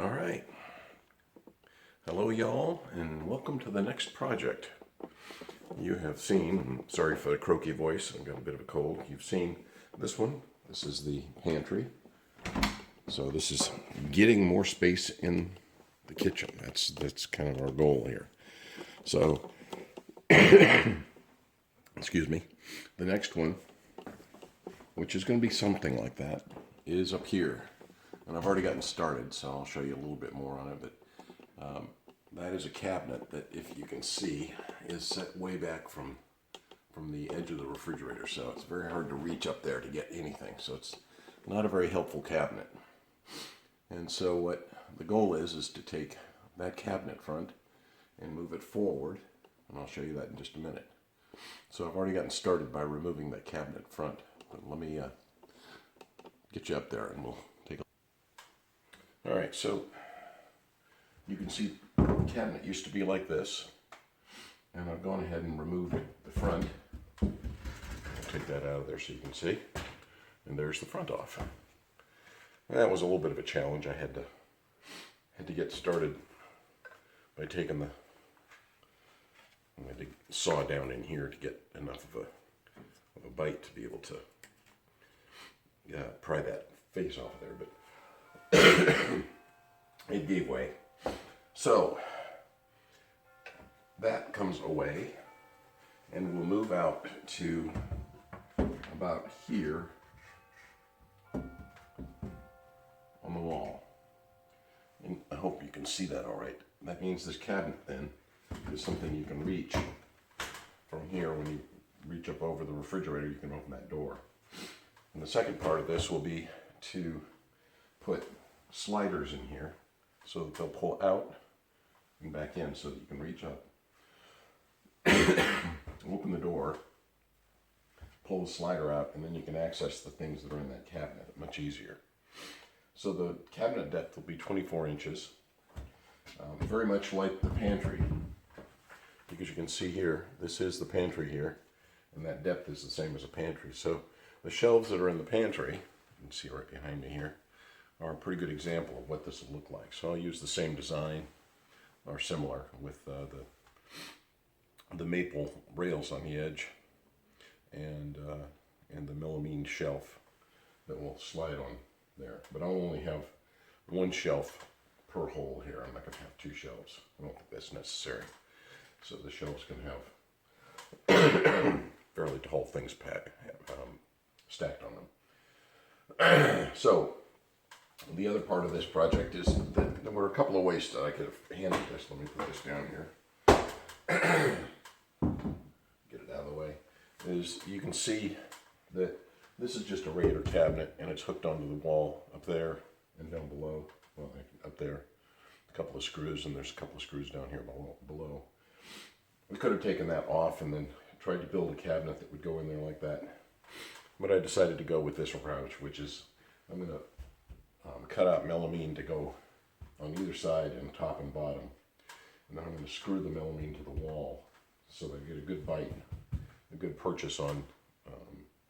All right. Hello, y'all, and welcome to the next project. You have seen, I'm sorry for the croaky voice, I've got a bit of a cold. You've seen this one. This is the pantry. So this is getting more space in the kitchen. That's kind of our goal here. So, excuse me. The next one, which is going to be something like that, is up here. And I've already gotten started, so I'll show you a little bit more on it. But that is a cabinet that, if you can see, is set way back from the edge of the refrigerator. So it's very hard to reach up there to get anything. So it's not a very helpful cabinet. And so what the goal is to take that cabinet front and move it forward. And I'll show you that in just a minute. So I've already gotten started by removing that cabinet front. But let me get you up there and we'll take a look. All right, so you can see the cabinet used to be like this. And I've gone ahead and removed the front. I'll take that out of there so you can see. And there's the front off. That was a little bit of a challenge. I had to get started by taking I had to saw down in here to get enough of a bite to be able to pry that face off there, but it gave way. So that comes away, and we'll move out to about here on the wall. And I hope you can see that all right. That means this cabinet then is something you can reach from here. When you reach up over the refrigerator, you can open that door. And the second part of this will be to put sliders in here so that they'll pull out and back in so that you can reach up, open the door, pull the slider out, and then you can access the things that are in that cabinet much easier. So the cabinet depth will be 24 inches, very much like the pantry, because you can see here, this is the pantry here, and that depth is the same as a pantry. So the shelves that are in the pantry, you can see right behind me here, are a pretty good example of what this will look like. So I'll use the same design, or similar, with the maple rails on the edge, and the melamine shelf that will slide on there. But I'll only have one shelf per hole here. I'm not going to have two shelves. I don't think that's necessary. So the shelves can have fairly tall things stacked on them. So the other part of this project is that there were a couple of ways that I could have handled this. Let me put this down here. Get it out of the way. Is you can see that this is just a regular cabinet, and it's hooked onto the wall up there and down below. Well, up there, a couple of screws, and there's a couple of screws down here below. We could have taken that off and then tried to build a cabinet that would go in there like that. But I decided to go with this approach, which is I'm going to cut out melamine to go on either side and top and bottom. And then I'm going to screw the melamine to the wall so that I get a good bite, a good purchase on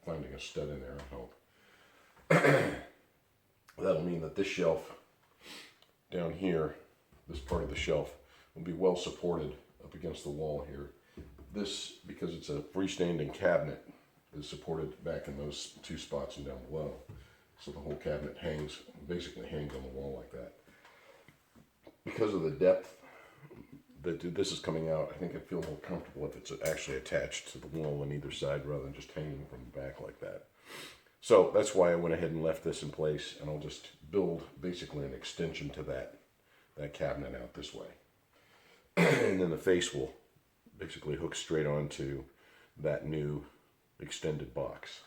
finding a stud in there, I hope. That'll mean that this shelf down here, this part of the shelf, will be well supported up against the wall here. This, because it's a freestanding cabinet, is supported back in those two spots and down below. So the whole cabinet basically hangs on the wall like that. Because of the depth that this is coming out, I think I feel more comfortable if it's actually attached to the wall on either side rather than just hanging from the back like that. So that's why I went ahead and left this in place, and I'll just build basically an extension to that cabinet out this way. And then the face will basically hook straight onto that new extended box.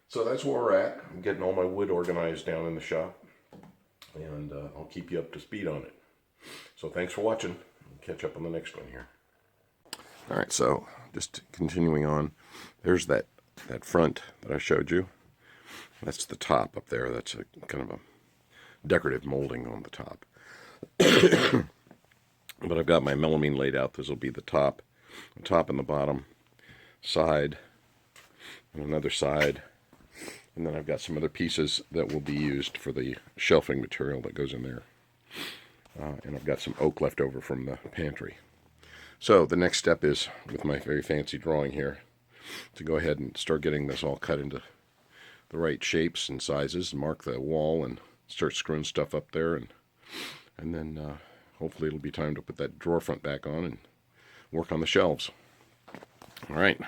So that's where we're at. I'm getting all my wood organized down in the shop, and I'll keep you up to speed on it. So thanks for watching. I'll catch up on the next one here. All right, so just continuing on, there's that front that I showed you. That's the top up there. That's a kind of a decorative molding on the top. But I've got my melamine laid out. This will be the top and the bottom side, and another side. And then I've got some other pieces that will be used for the shelving material that goes in there. And I've got some oak left over from the pantry. So the next step is, with my very fancy drawing here, to go ahead and start getting this all cut into the right shapes and sizes, and mark the wall and start screwing stuff up there, and then hopefully it'll be time to put that drawer front back on and work on the shelves. All right.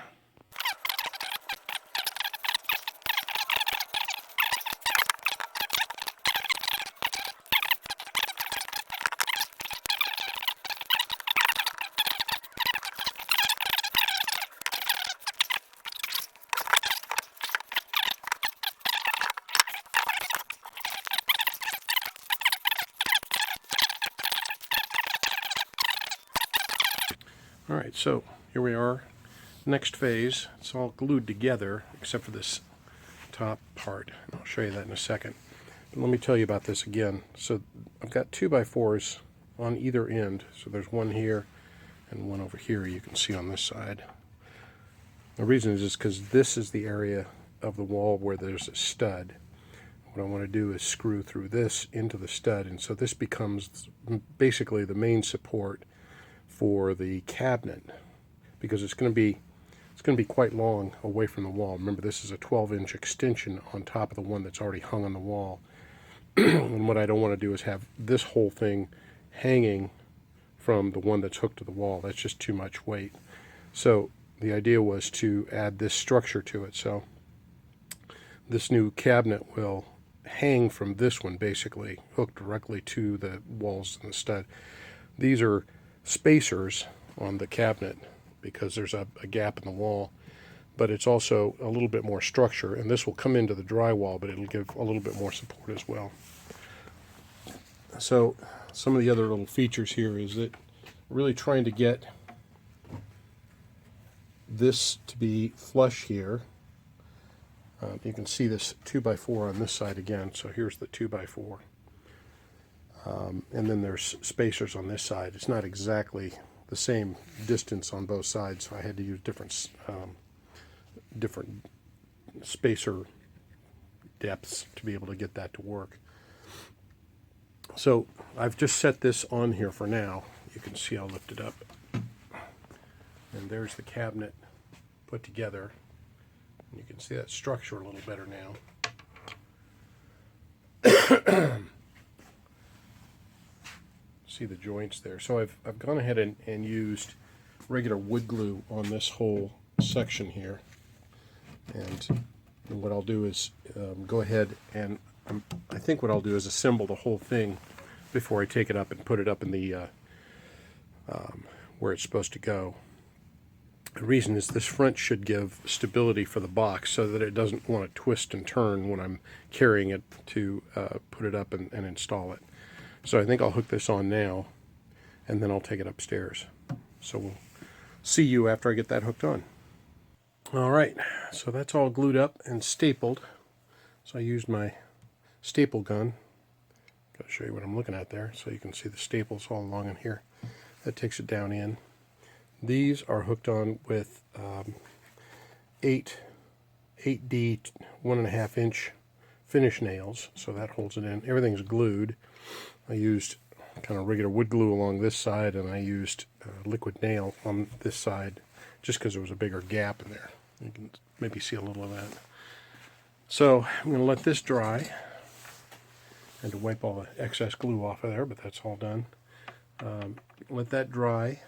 All right, so here we are. Next phase, it's all glued together except for this top part. I'll show you that in a second. But let me tell you about this again. So I've got 2x4s on either end. So there's one here and one over here you can see on this side. The reason is just because this is the area of the wall where there's a stud. What I want to do is screw through this into the stud, and so this becomes basically the main support for the cabinet, because it's going to be quite long away from the wall. Remember, this is a 12-inch extension on top of the one that's already hung on the wall. And what I don't want to do is have this whole thing hanging from the one that's hooked to the wall. That's just too much weight. So the idea was to add this structure to it. So this new cabinet will hang from this one, basically hooked directly to the walls and the stud. These are spacers on the cabinet because there's a gap in the wall, but it's also a little bit more structure, and this will come into the drywall, but it'll give a little bit more support as well. So some of the other little features here is that really trying to get this to be flush here. You can see this 2x4 on this side again, so here's the 2x4. And then there's spacers on this side. It's not exactly the same distance on both sides, so I had to use different spacer depths to be able to get that to work. So I've just set this on here for now. You can see I'll lift it up. And there's the cabinet put together. You can see that structure a little better now. See the joints there. So I've gone ahead and used regular wood glue on this whole section here. And what I'll do is go ahead and I think what I'll do is assemble the whole thing before I take it up and put it up in the where it's supposed to go. The reason is this front should give stability for the box so that it doesn't want to twist and turn when I'm carrying it to put it up and install it. So I think I'll hook this on now, and then I'll take it upstairs. So we'll see you after I get that hooked on. All right, so that's all glued up and stapled. So I used my staple gun. Got to show you what I'm looking at there so you can see the staples all along in here. That takes it down in. These are hooked on with 8D 1.5 inch finish nails, so that holds it in. Everything's glued. I used kind of regular wood glue along this side, and I used liquid nail on this side just because there was a bigger gap in there. You can maybe see a little of that. So I'm going to let this dry and to wipe all the excess glue off of there, but that's all done. Let that dry,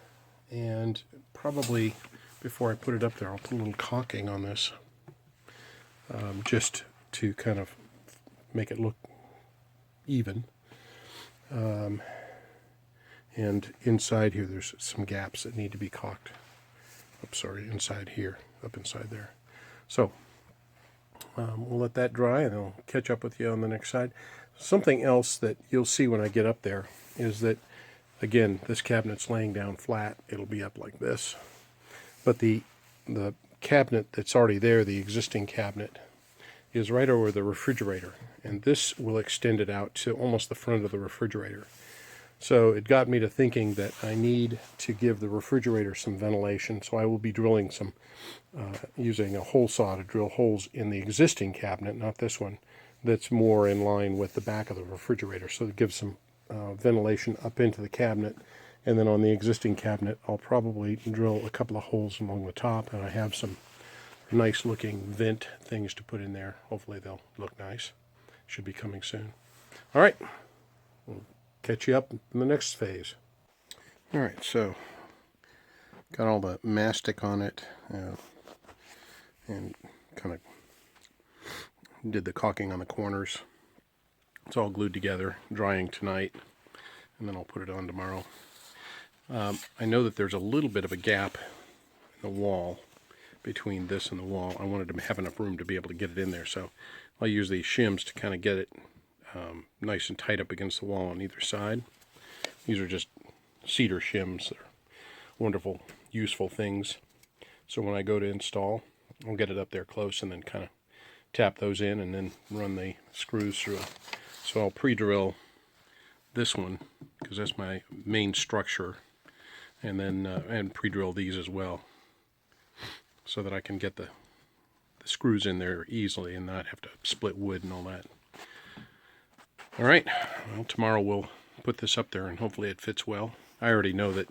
and probably before I put it up there, I'll put a little caulking on this just to kind of make it look even. And inside here there's some gaps that need to be caulked. Oops, sorry, inside here, up inside there. So we'll let that dry and I'll catch up with you on the next side. Something else that you'll see when I get up there is that, again, this cabinet's laying down flat. It'll be up like this. But the cabinet that's already there, the existing cabinet, is right over the refrigerator. And this will extend it out to almost the front of the refrigerator. So it got me to thinking that I need to give the refrigerator some ventilation. So I will be drilling some, using a hole saw to drill holes in the existing cabinet, not this one, that's more in line with the back of the refrigerator. So it gives some ventilation up into the cabinet. And then on the existing cabinet, I'll probably drill a couple of holes along the top, and I have some nice looking vent things to put in there. Hopefully they'll look nice. Should be coming soon. All right, we'll catch you up in the next phase. All right, so got all the mastic on it, and kind of did the caulking on the corners. It's all glued together, drying tonight, and then I'll put it on tomorrow. I know that there's a little bit of a gap in the wall between this and the wall. I wanted to have enough room to be able to get it in there, so I'll use these shims to kind of get it nice and tight up against the wall on either side. These are just cedar shims. They're wonderful, useful things. So when I go to install, I'll get it up there close and then kind of tap those in and then run the screws through. So I'll pre-drill this one because that's my main structure, and then and pre-drill these as well, so that I can get the screws in there easily and not have to split wood and all that. All right, well, tomorrow we'll put this up there and hopefully it fits well. I already know that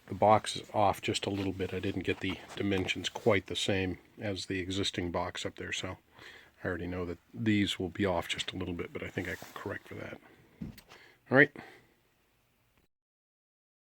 the box is off just a little bit. I didn't get the dimensions quite the same as the existing box up there, so I already know that these will be off just a little bit, but I think I can correct for that. All right.